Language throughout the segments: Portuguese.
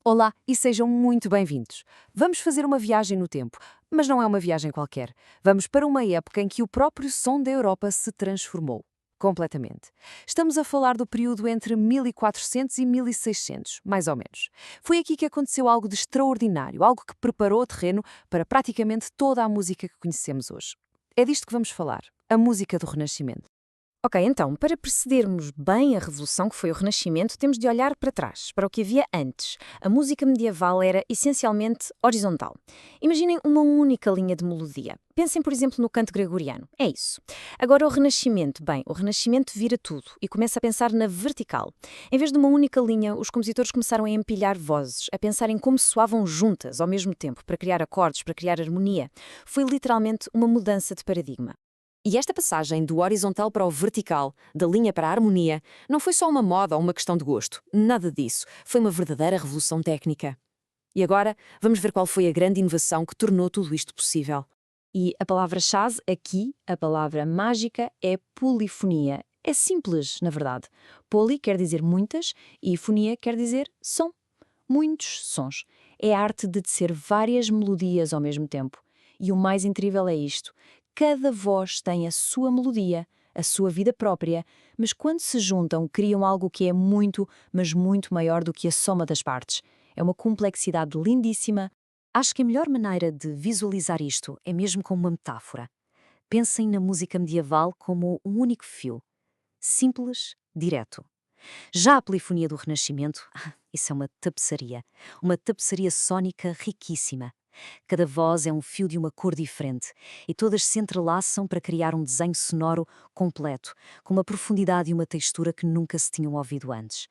Olá e sejam muito bem-vindos. Vamos fazer uma viagem no tempo, mas não é uma viagem qualquer. Vamos para uma época em que o próprio som da Europa se transformou. Completamente. Estamos a falar do período entre 1400 e 1600, mais ou menos. Foi aqui que aconteceu algo de extraordinário, algo que preparou o terreno para praticamente toda a música que conhecemos hoje. É disto que vamos falar, a música do Renascimento. Ok, então, para percebermos bem a revolução que foi o Renascimento, temos de olhar para trás, para o que havia antes. A música medieval era essencialmente horizontal. Imaginem uma única linha de melodia. Pensem, por exemplo, no canto gregoriano. É isso. Agora, o Renascimento. Bem, o Renascimento vira tudo e começa a pensar na vertical. Em vez de uma única linha, os compositores começaram a empilhar vozes, a pensar em como soavam juntas ao mesmo tempo, para criar acordes, para criar harmonia. Foi literalmente uma mudança de paradigma. E esta passagem do horizontal para o vertical, da linha para a harmonia, não foi só uma moda ou uma questão de gosto. Nada disso. Foi uma verdadeira revolução técnica. E agora, vamos ver qual foi a grande inovação que tornou tudo isto possível. E a palavra-chave aqui, a palavra mágica, é polifonia. É simples, na verdade. Poli quer dizer muitas e fonia quer dizer som. Muitos sons. É a arte de tecer várias melodias ao mesmo tempo. E o mais incrível é isto. Cada voz tem a sua melodia, a sua vida própria, mas quando se juntam, criam algo que é muito, mas muito maior do que a soma das partes. É uma complexidade lindíssima. Acho que a melhor maneira de visualizar isto é mesmo como uma metáfora. Pensem na música medieval como um único fio. Simples, direto. Já a polifonia do Renascimento, isso é uma tapeçaria sónica riquíssima. Cada voz é um fio de uma cor diferente e todas se entrelaçam para criar um desenho sonoro completo, com uma profundidade e uma textura que nunca se tinham ouvido antes.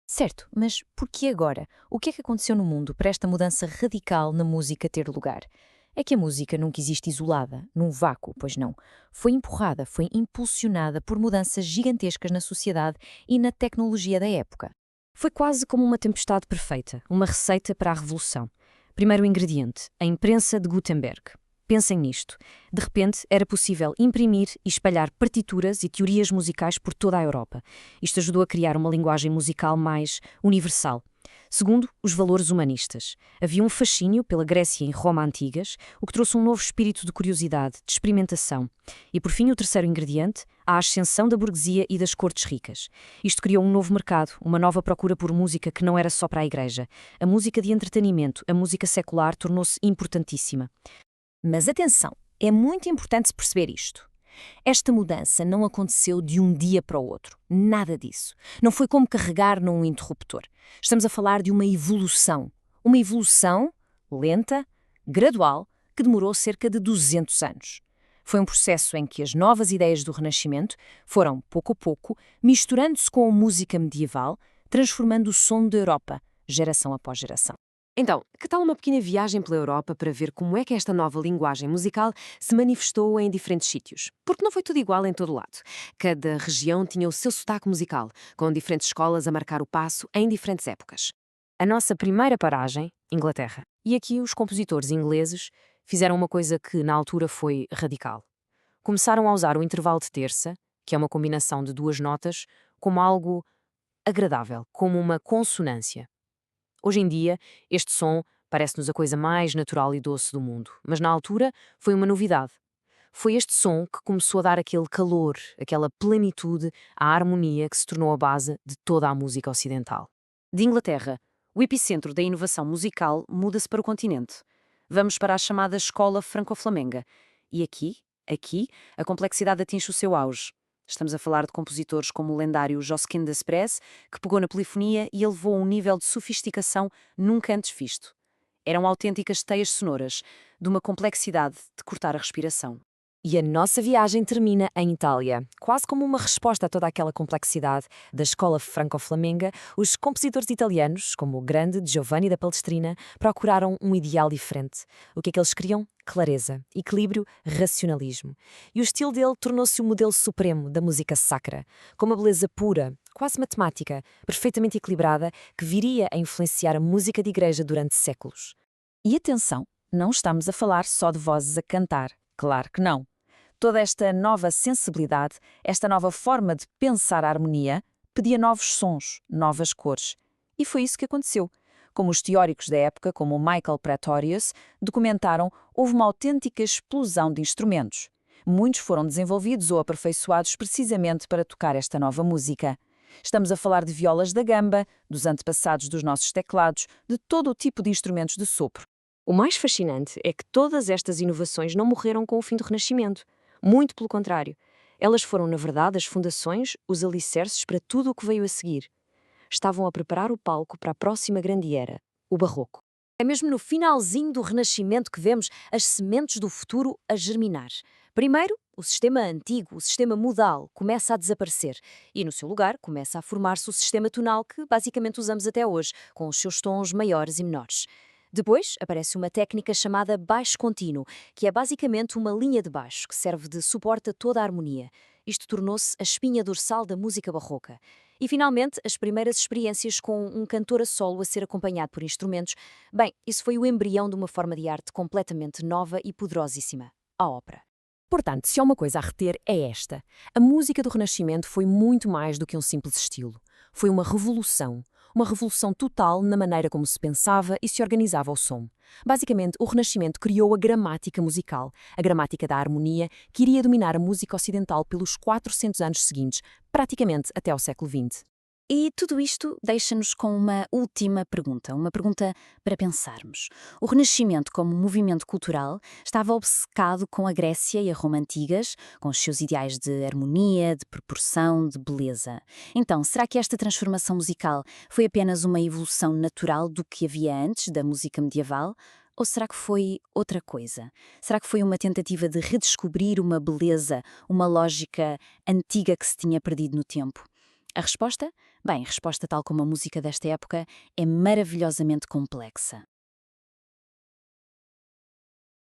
Certo, mas por que agora? O que é que aconteceu no mundo para esta mudança radical na música ter lugar? É que a música nunca existe isolada, num vácuo, pois não. Foi empurrada, foi impulsionada por mudanças gigantescas na sociedade e na tecnologia da época. Foi quase como uma tempestade perfeita, uma receita para a revolução. Primeiro ingrediente, a imprensa de Gutenberg. Pensem nisto. De repente, era possível imprimir e espalhar partituras e teorias musicais por toda a Europa. Isto ajudou a criar uma linguagem musical mais universal. Segundo, os valores humanistas. Havia um fascínio pela Grécia e Roma antigas, o que trouxe um novo espírito de curiosidade, de experimentação. E por fim, o terceiro ingrediente, a ascensão da burguesia e das cortes ricas. Isto criou um novo mercado, uma nova procura por música que não era só para a igreja. A música de entretenimento, a música secular, tornou-se importantíssima. Mas atenção, é muito importante se perceber isto. Esta mudança não aconteceu de um dia para o outro. Nada disso. Não foi como carregar num interruptor. Estamos a falar de uma evolução. Uma evolução lenta, gradual, que demorou cerca de 200 anos. Foi um processo em que as novas ideias do Renascimento foram, pouco a pouco, misturando-se com a música medieval, transformando o som da Europa, geração após geração. Então, que tal uma pequena viagem pela Europa para ver como é que esta nova linguagem musical se manifestou em diferentes sítios? Porque não foi tudo igual em todo lado. Cada região tinha o seu sotaque musical, com diferentes escolas a marcar o passo em diferentes épocas. A nossa primeira paragem, Inglaterra. E aqui os compositores ingleses fizeram uma coisa que na altura foi radical. Começaram a usar o intervalo de terça, que é uma combinação de duas notas, como algo agradável, como uma consonância. Hoje em dia, este som parece-nos a coisa mais natural e doce do mundo, mas na altura foi uma novidade. Foi este som que começou a dar aquele calor, aquela plenitude à harmonia que se tornou a base de toda a música ocidental. De Inglaterra, o epicentro da inovação musical muda-se para o continente. Vamos para a chamada Escola Franco-Flamenga. E aqui, a complexidade atinge o seu auge. Estamos a falar de compositores como o lendário Josquin des Prez, que pegou na polifonia e elevou a um nível de sofisticação nunca antes visto. Eram autênticas teias sonoras, de uma complexidade de cortar a respiração. E a nossa viagem termina em Itália. Quase como uma resposta a toda aquela complexidade da escola franco-flamenga, os compositores italianos, como o grande Giovanni da Palestrina, procuraram um ideal diferente. O que é que eles queriam? Clareza, equilíbrio, racionalismo. E o estilo dele tornou-se o modelo supremo da música sacra, com uma beleza pura, quase matemática, perfeitamente equilibrada, que viria a influenciar a música de igreja durante séculos. E atenção, não estamos a falar só de vozes a cantar. Claro que não. Toda esta nova sensibilidade, esta nova forma de pensar a harmonia, pedia novos sons, novas cores. E foi isso que aconteceu. Como os teóricos da época, como Michael Praetorius, documentaram, houve uma autêntica explosão de instrumentos. Muitos foram desenvolvidos ou aperfeiçoados precisamente para tocar esta nova música. Estamos a falar de violas da gamba, dos antepassados dos nossos teclados, de todo o tipo de instrumentos de sopro. O mais fascinante é que todas estas inovações não morreram com o fim do Renascimento. Muito pelo contrário. Elas foram, na verdade, as fundações, os alicerces para tudo o que veio a seguir. Estavam a preparar o palco para a próxima grande era, o Barroco. É mesmo no finalzinho do Renascimento que vemos as sementes do futuro a germinar. Primeiro, o sistema antigo, o sistema modal, começa a desaparecer e, no seu lugar, começa a formar-se o sistema tonal que basicamente usamos até hoje, com os seus tons maiores e menores. Depois, aparece uma técnica chamada baixo contínuo, que é basicamente uma linha de baixo que serve de suporte a toda a harmonia. Isto tornou-se a espinha dorsal da música barroca. E, finalmente, as primeiras experiências com um cantor a solo a ser acompanhado por instrumentos. Bem, isso foi o embrião de uma forma de arte completamente nova e poderosíssima, a ópera. Portanto, se há uma coisa a reter é esta. A música do Renascimento foi muito mais do que um simples estilo. Foi uma revolução total na maneira como se pensava e se organizava o som. Basicamente, o Renascimento criou a gramática musical, a gramática da harmonia, que iria dominar a música ocidental pelos 400 anos seguintes, praticamente até ao século XX. E tudo isto deixa-nos com uma última pergunta, uma pergunta para pensarmos. O Renascimento, como movimento cultural, estava obcecado com a Grécia e a Roma antigas, com os seus ideais de harmonia, de proporção, de beleza. Então, será que esta transformação musical foi apenas uma evolução natural do que havia antes da música medieval? Ou será que foi outra coisa? Será que foi uma tentativa de redescobrir uma beleza, uma lógica antiga que se tinha perdido no tempo? A resposta? Bem, a resposta, tal como a música desta época, é maravilhosamente complexa.